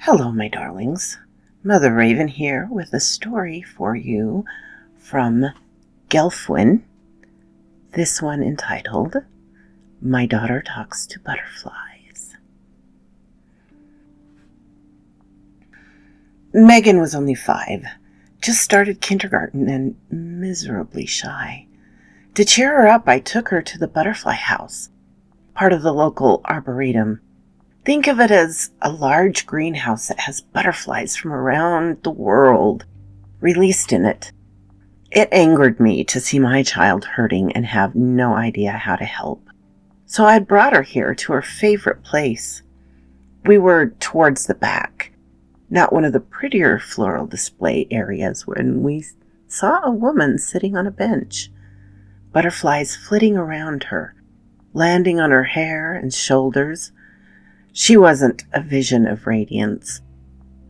Hello, my darlings. Mother Raven here with a story for you from Gelfwyn. This one entitled, My Daughter Talks to Butterflies. Megan was only 5, just started kindergarten and miserably shy. To cheer her up, I took her to the butterfly house, part of the local arboretum. Think of it as a large greenhouse that has butterflies from around the world released in it. It angered me to see my child hurting and have no idea how to help. So I brought her here to her favorite place. We were towards the back, not one of the prettier floral display areas, when we saw a woman sitting on a bench, butterflies flitting around her, landing on her hair and shoulders. She wasn't a vision of radiance.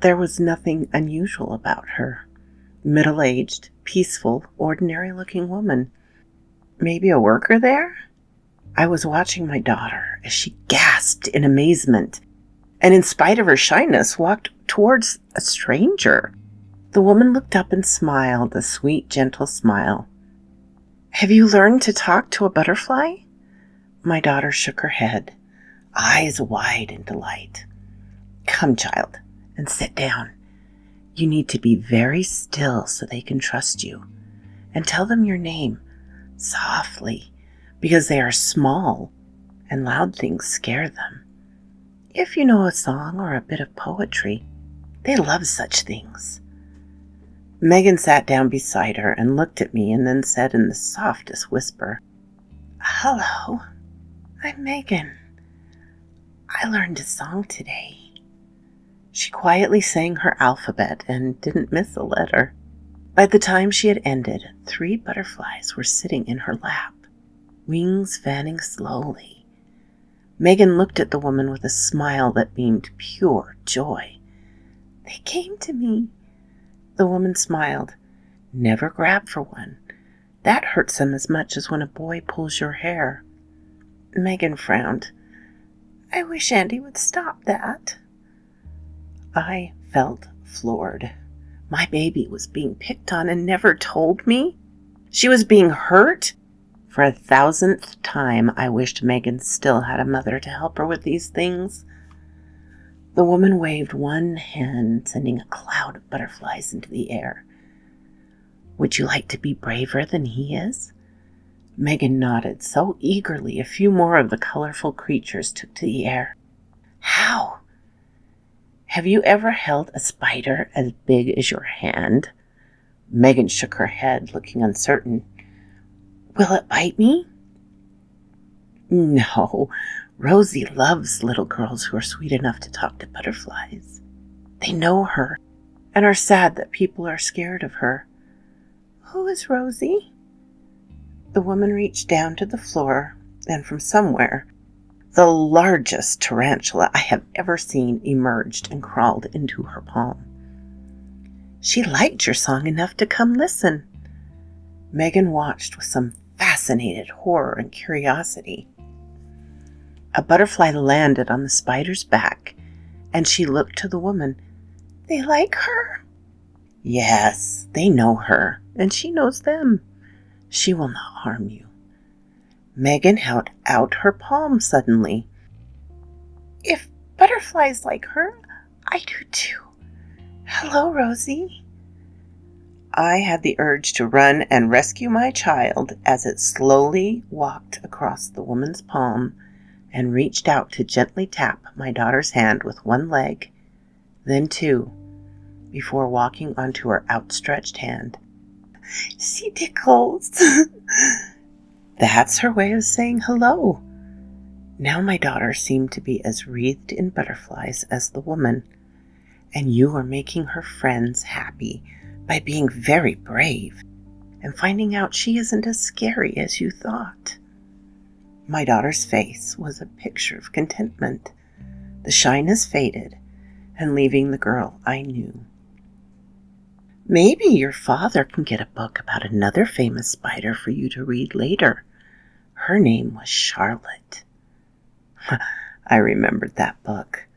There was nothing unusual about her. Middle-aged, peaceful, ordinary-looking woman. Maybe a worker there? I was watching my daughter as she gasped in amazement and, in spite of her shyness, walked towards a stranger. The woman looked up and smiled, a sweet, gentle smile. "Have you learned to talk to a butterfly?" My daughter shook her head, eyes wide in delight. "Come, child, and sit down. You need to be very still so they can trust you. And tell them your name, softly, because they are small and loud things scare them. If you know a song or a bit of poetry, they love such things." Megan sat down beside her and looked at me and then said in the softest whisper, "Hello, I'm Megan. I learned a song today." She quietly sang her alphabet and didn't miss a letter. By the time she had ended, 3 butterflies were sitting in her lap, wings fanning slowly. Megan looked at the woman with a smile that beamed pure joy. "They came to me." The woman smiled. "Never grab for one. That hurts them as much as when a boy pulls your hair." Megan frowned. "I wish Andy would stop that." I felt floored. My baby was being picked on and never told me. She was being hurt. For 1,000th time, I wished Megan still had a mother to help her with these things. The woman waved one hand, sending a cloud of butterflies into the air. "Would you like to be braver than he is?" Megan nodded so eagerly a few more of the colorful creatures took to the air. "How?" "Have you ever held a spider as big as your hand?" Megan shook her head, looking uncertain. "Will it bite me?" "No. Rosie loves little girls who are sweet enough to talk to butterflies. They know her and are sad that people are scared of her." "Who is Rosie?" The woman reached down to the floor, and from somewhere, the largest tarantula I have ever seen emerged and crawled into her palm. "She liked your song enough to come listen." Megan watched with some fascinated horror and curiosity. A butterfly landed on the spider's back, and she looked to the woman. "They like her?" "Yes, they know her, and she knows them. She will not harm you." Megan held out her palm suddenly. "If butterflies like her, I do too. Hello, Rosie." I had the urge to run and rescue my child as it slowly walked across the woman's palm and reached out to gently tap my daughter's hand with one leg, then 2, before walking onto her outstretched hand. "She tickles." That's her way of saying hello. Now my daughter seemed to be as wreathed in butterflies as the woman, and you are making her friends happy by being very brave and finding out she isn't as scary as you thought. My daughter's face was a picture of contentment. The shyness faded, and leaving the girl I knew. "Maybe your father can get a book about another famous spider for you to read later. Her name was Charlotte." I remembered that book.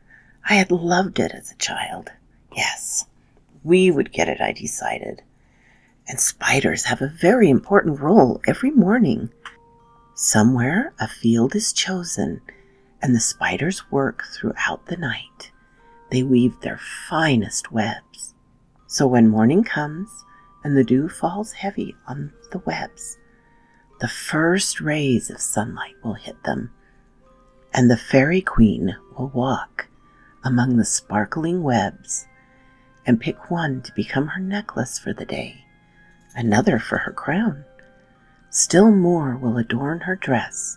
I had loved it as a child. Yes, we would get it, I decided. And spiders have a very important role every morning. Somewhere a field is chosen, and the spiders work throughout the night. They weave their finest webs. So when morning comes and the dew falls heavy on the webs, the first rays of sunlight will hit them, and the fairy queen will walk among the sparkling webs and pick one to become her necklace for the day, another for her crown. Still more will adorn her dress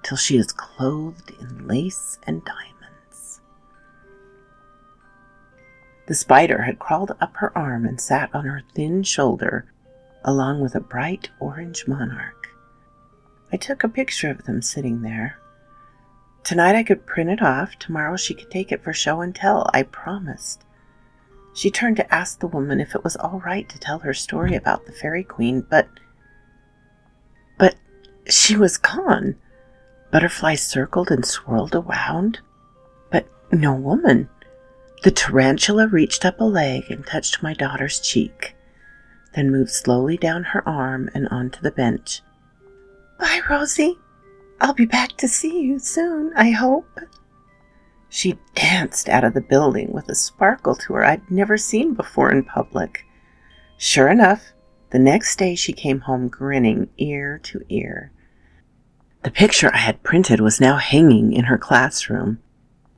till she is clothed in lace and diamonds. The spider had crawled up her arm and sat on her thin shoulder, along with a bright orange monarch. I took a picture of them sitting there. Tonight I could print it off. Tomorrow she could take it for show and tell, I promised. She turned to ask the woman if it was all right to tell her story about the fairy queen, but she was gone. Butterflies circled and swirled around, but no woman. The tarantula reached up a leg and touched my daughter's cheek, then moved slowly down her arm and onto the bench. Bye, Rosie. I'll be back to see you soon, I hope. She danced out of the building with a sparkle to her I'd never seen before in public. Sure enough, the next day she came home grinning ear to ear. The picture I had printed was now hanging in her classroom,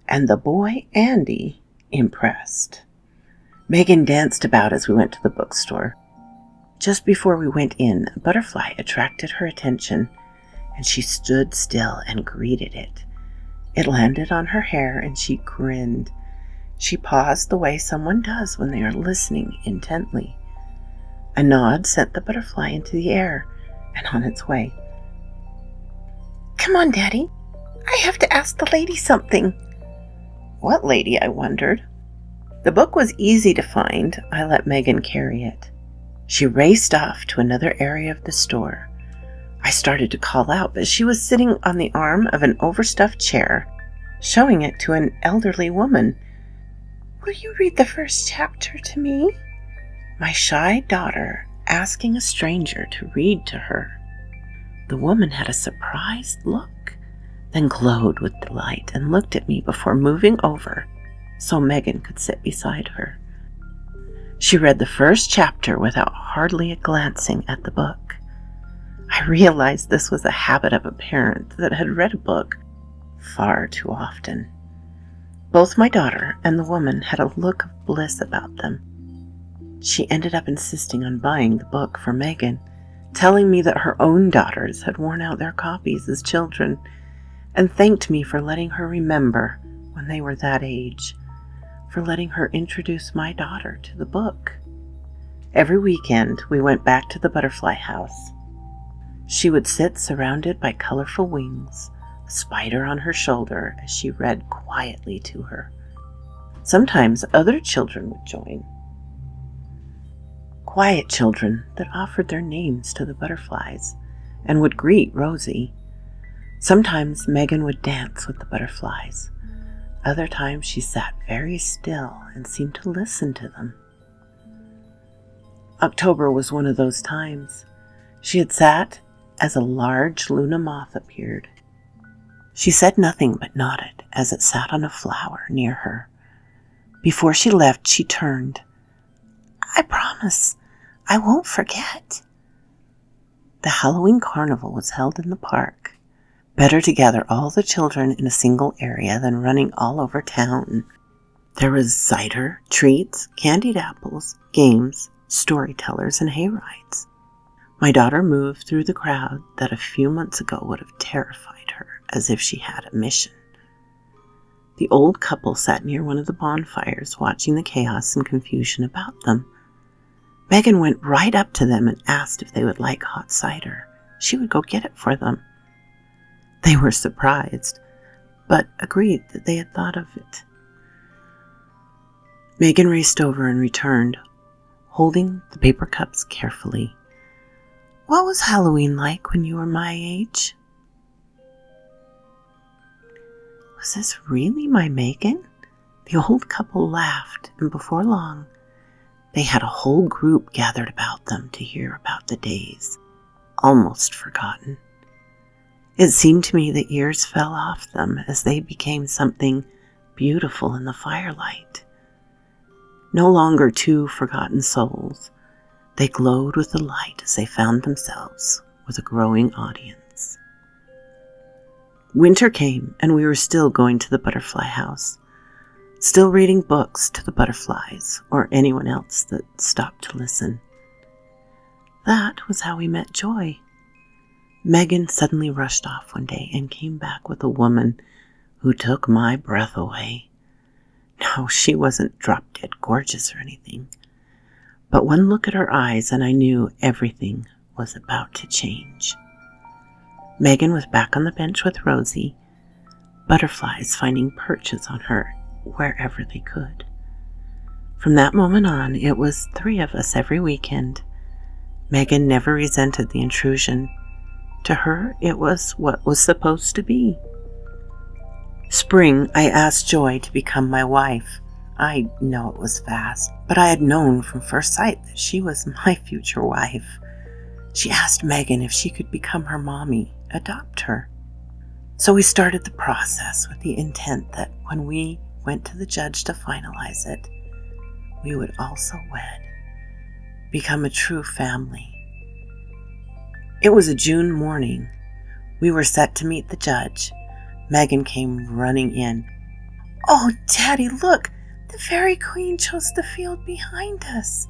and the boy Andy impressed. Megan danced about as we went to the bookstore. Just before we went in, a butterfly attracted her attention, and she stood still and greeted it. It landed on her hair, and she grinned. She paused the way someone does when they are listening intently. A nod sent the butterfly into the air and on its way. Come on, Daddy. I have to ask the lady something. What lady, I wondered. The book was easy to find. I let Megan carry it. She raced off to another area of the store. I started to call out, but she was sitting on the arm of an overstuffed chair, showing it to an elderly woman. Will you read the first chapter to me? My shy daughter asking a stranger to read to her. The woman had a surprised look, then glowed with delight and looked at me before moving over so Megan could sit beside her. She read the first chapter without hardly glancing at the book. I realized this was a habit of a parent that had read a book far too often. Both my daughter and the woman had a look of bliss about them. She ended up insisting on buying the book for Megan, telling me that her own daughters had worn out their copies as children, and thanked me for letting her remember when they were that age, for letting her introduce my daughter to the book. Every weekend we went back to the butterfly house. She would sit surrounded by colorful wings, a spider on her shoulder as she read quietly to her. Sometimes other children would join. Quiet children that offered their names to the butterflies and would greet Rosie. Sometimes Megan would dance with the butterflies. Other times she sat very still and seemed to listen to them. October was one of those times. She had sat as a large Luna moth appeared. She said nothing but nodded as it sat on a flower near her. Before she left, she turned. I promise I won't forget. The Halloween carnival was held in the park. Better to gather all the children in a single area than running all over town. There was cider, treats, candied apples, games, storytellers, and hayrides. My daughter moved through the crowd that a few months ago would have terrified her, as if she had a mission. The old couple sat near one of the bonfires, watching the chaos and confusion about them. Megan went right up to them and asked if they would like hot cider. She would go get it for them. They were surprised, but agreed that they had thought of it. Megan raced over and returned, holding the paper cups carefully. What was Halloween like when you were my age? Was this really my Megan? The old couple laughed, and before long, they had a whole group gathered about them to hear about the days almost forgotten. It seemed to me that years fell off them as they became something beautiful in the firelight. No longer two forgotten souls, they glowed with the light as they found themselves with a growing audience. Winter came, and we were still going to the butterfly house, still reading books to the butterflies or anyone else that stopped to listen. That was how we met Joy. Megan suddenly rushed off one day and came back with a woman who took my breath away. No, she wasn't drop-dead gorgeous or anything, but one look at her eyes and I knew everything was about to change. Megan was back on the bench with Rosie, butterflies finding perches on her wherever they could. From that moment on, it was 3 of us every weekend. Megan never resented the intrusion. To her, it was what was supposed to be. Spring, I asked Joy to become my wife. I know it was fast, but I had known from first sight that she was my future wife. She asked Megan if she could become her mommy, adopt her. So we started the process with the intent that when we went to the judge to finalize it, we would also wed, become a true family. It was a June morning. We were set to meet the judge. Megan came running in. "Oh, Daddy, look! The fairy queen chose the field behind us."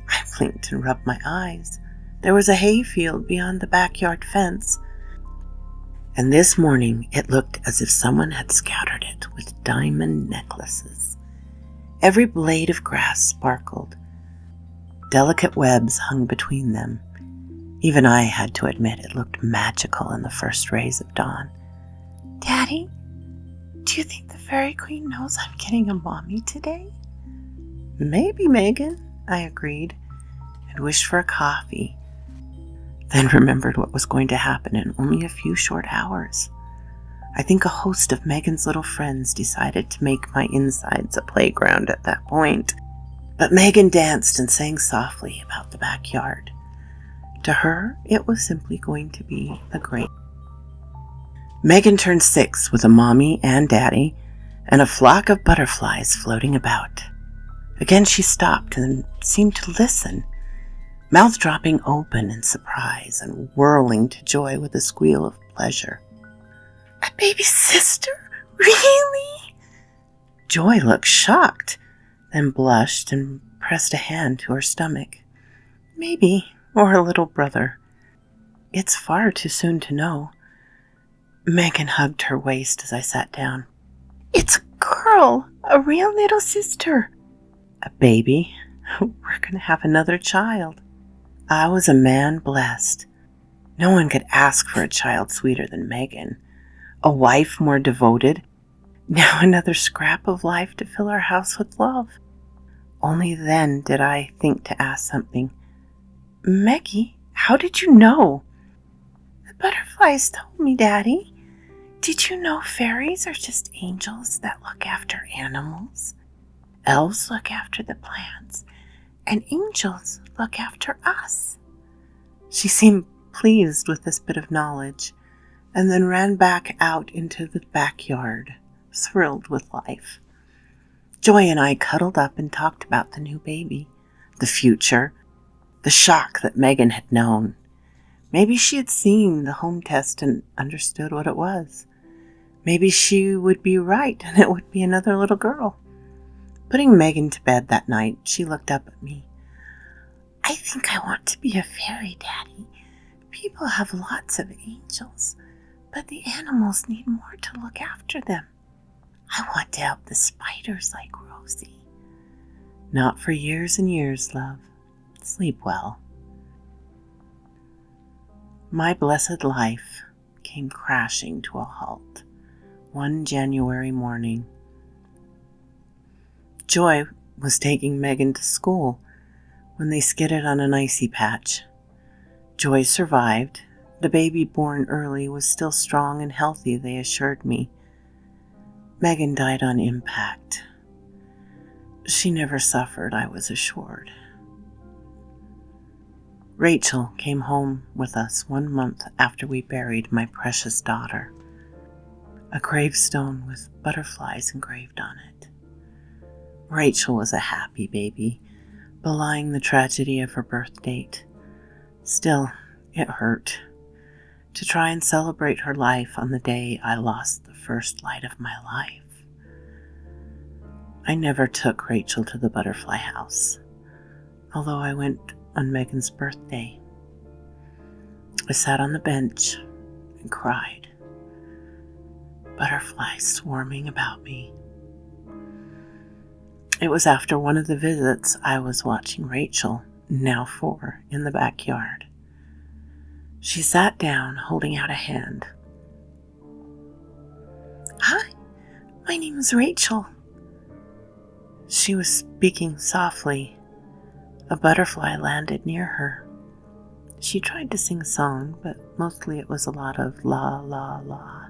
I blinked and rubbed my eyes. There was a hayfield beyond the backyard fence, and this morning it looked as if someone had scattered it with diamond necklaces. Every blade of grass sparkled. Delicate webs hung between them. Even I had to admit it looked magical in the first rays of dawn. "Daddy, do you think the fairy queen knows I'm getting a mommy today?" "Maybe, Megan," I agreed, and wished for a coffee, then remembered what was going to happen in only a few short hours. I think a host of Megan's little friends decided to make my insides a playground at that point, but Megan danced and sang softly about the backyard. To her, it was simply going to be a great. Megan turned 6 with a mommy and daddy and a flock of butterflies floating about. Again she stopped and seemed to listen, mouth dropping open in surprise and whirling to Joy with a squeal of pleasure. "A baby sister? Really?" Joy looked shocked, then blushed and pressed a hand to her stomach. "Maybe. Or a little brother. It's far too soon to know." Megan hugged her waist as I sat down. "It's a girl, a real little sister." "A baby? We're going to have another child." I was a man blessed. No one could ask for a child sweeter than Megan, a wife more devoted. Now another scrap of life to fill our house with love. Only then did I think to ask something. "Meggie, how did you know?" "The butterflies told me, Daddy. Did you know fairies are just angels that look after animals? Elves look after the plants, and angels look after us." She seemed pleased with this bit of knowledge, and then ran back out into the backyard, thrilled with life. Joy and I cuddled up and talked about the new baby, the future, the shock that Megan had known. Maybe she had seen the home test and understood what it was. Maybe she would be right and it would be another little girl. Putting Megan to bed that night, she looked up at me. "I think I want to be a fairy, Daddy. People have lots of angels, but the animals need more to look after them. I want to help the spiders like Rosie." "Not for years and years, love. Sleep well." My blessed life came crashing to a halt one January morning. Joy was taking Megan to school when they skidded on an icy patch. Joy survived. The baby born early was still strong and healthy, they assured me. Megan died on impact. She never suffered, I was assured. Rachel came home with us 1 month after we buried my precious daughter. A gravestone with butterflies engraved on it. Rachel was a happy baby, belying the tragedy of her birth date. Still, it hurt to try and celebrate her life on the day I lost the first light of my life. I never took Rachel to the butterfly house, although I went on Megan's birthday. I sat on the bench and cried, butterflies swarming about me. It was after one of the visits I was watching Rachel, now 4, in the backyard. She sat down, holding out a hand. "Hi, my name is Rachel." She was speaking softly. A butterfly landed near her. She tried to sing a song, but mostly it was a lot of la, la, la.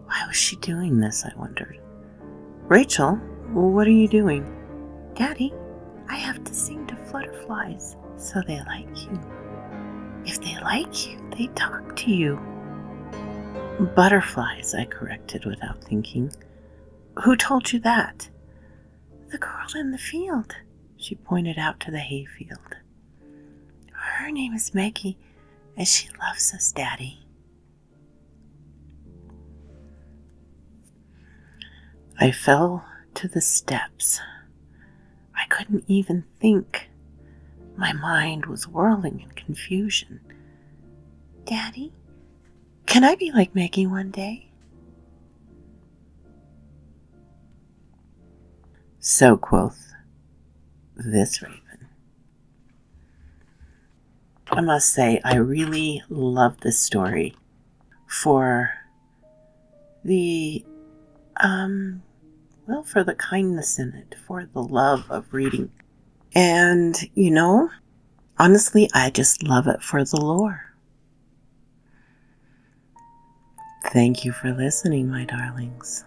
Why was she doing this, I wondered. "Rachel, what are you doing?" "Daddy, I have to sing to butterflies so they like you. If they like you, they talk to you." "Butterflies," I corrected without thinking. "Who told you that?" "The girl in the field." She pointed out to the hayfield. "Her name is Maggie, and she loves us, Daddy." I fell to the steps. I couldn't even think. My mind was whirling in confusion. "Daddy, can I be like Maggie one day?" So quoth this raven. I must say, I really love this story for the, for the kindness in it, for the love of reading. And, honestly, I just love it for the lore. Thank you for listening, my darlings.